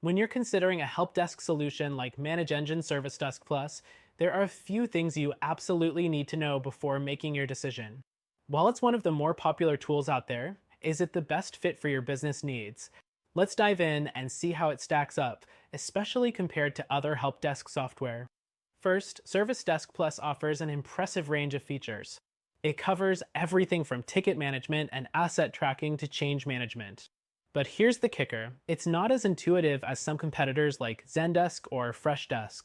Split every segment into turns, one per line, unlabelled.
When you're considering a help desk solution like ManageEngine ServiceDesk Plus, there are a few things you absolutely need to know before making your decision. While it's one of the more popular tools out there, is it the best fit for your business needs? Let's dive in and see how it stacks up, especially compared to other help desk software. First, ServiceDesk Plus offers an impressive range of features. It covers everything from ticket management and asset tracking to change management. But here's the kicker, it's not as intuitive as some competitors like Zendesk or Freshdesk.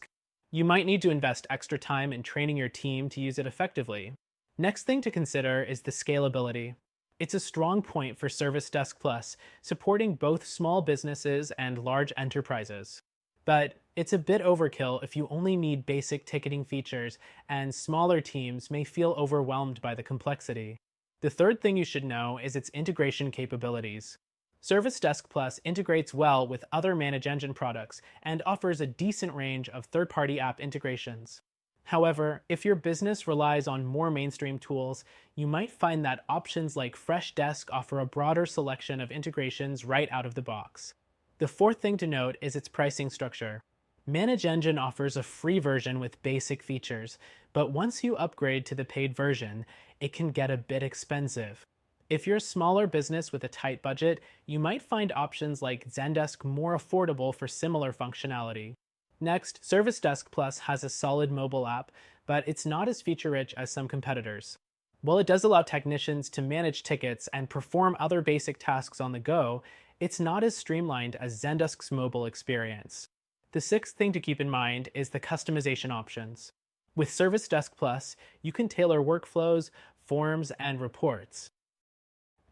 You might need to invest extra time in training your team to use it effectively. Next thing to consider is the scalability. It's a strong point for Service Desk Plus, supporting both small businesses and large enterprises. But it's a bit overkill if you only need basic ticketing features, and smaller teams may feel overwhelmed by the complexity. The third thing you should know is its integration capabilities. Service Desk Plus integrates well with other ManageEngine products and offers a decent range of third-party app integrations. However, if your business relies on more mainstream tools, you might find that options like Freshdesk offer a broader selection of integrations right out of the box. The fourth thing to note is its pricing structure. ManageEngine offers a free version with basic features, but once you upgrade to the paid version, it can get a bit expensive. If you're a smaller business with a tight budget, you might find options like Zendesk more affordable for similar functionality. Next, ServiceDesk Plus has a solid mobile app, but it's not as feature-rich as some competitors. While it does allow technicians to manage tickets and perform other basic tasks on the go, it's not as streamlined as Zendesk's mobile experience. The sixth thing to keep in mind is the customization options. With ServiceDesk Plus, you can tailor workflows, forms, and reports.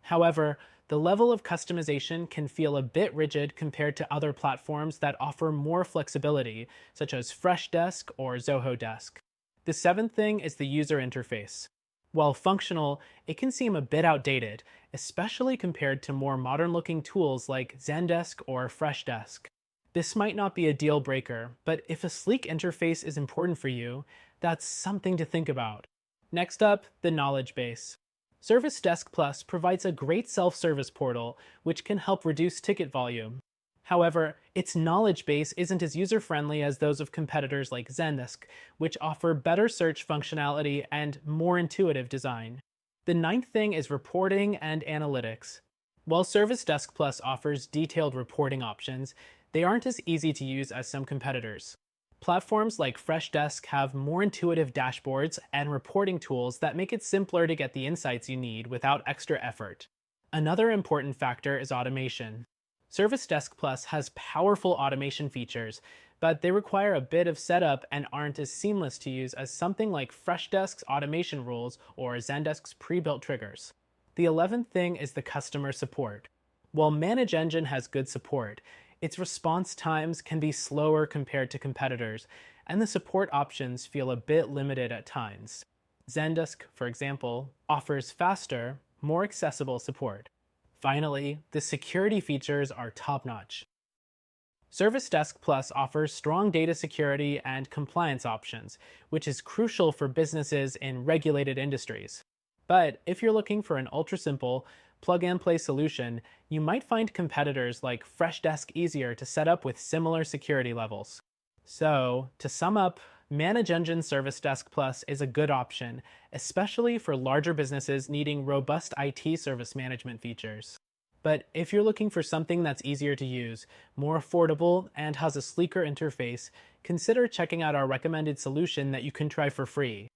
However, the level of customization can feel a bit rigid compared to other platforms that offer more flexibility, such as Freshdesk or Zoho Desk. The seventh thing is the user interface. While functional, it can seem a bit outdated, especially compared to more modern-looking tools like Zendesk or Freshdesk. This might not be a deal breaker, but if a sleek interface is important for you, that's something to think about. Next up, the knowledge base. Service Desk Plus provides a great self-service portal, which can help reduce ticket volume. However, its knowledge base isn't as user-friendly as those of competitors like Zendesk, which offer better search functionality and more intuitive design. The ninth thing is reporting and analytics. While Service Desk Plus offers detailed reporting options, they aren't as easy to use as some competitors. Platforms like Freshdesk have more intuitive dashboards and reporting tools that make it simpler to get the insights you need without extra effort. Another important factor is automation. Service Desk Plus has powerful automation features, but they require a bit of setup and aren't as seamless to use as something like Freshdesk's automation rules or Zendesk's pre-built triggers. The 11th thing is the customer support. While ManageEngine has good support, its response times can be slower compared to competitors, and the support options feel a bit limited at times. Zendesk, for example, offers faster, more accessible support. Finally, the security features are top-notch. Service Desk Plus offers strong data security and compliance options, which is crucial for businesses in regulated industries. But if you're looking for an ultra-simple, plug-and-play solution, you might find competitors like Freshdesk easier to set up with similar security levels. So, to sum up, ManageEngine Service Desk Plus is a good option, especially for larger businesses needing robust IT service management features. But if you're looking for something that's easier to use, more affordable, and has a sleeker interface, consider checking out our recommended solution that you can try for free.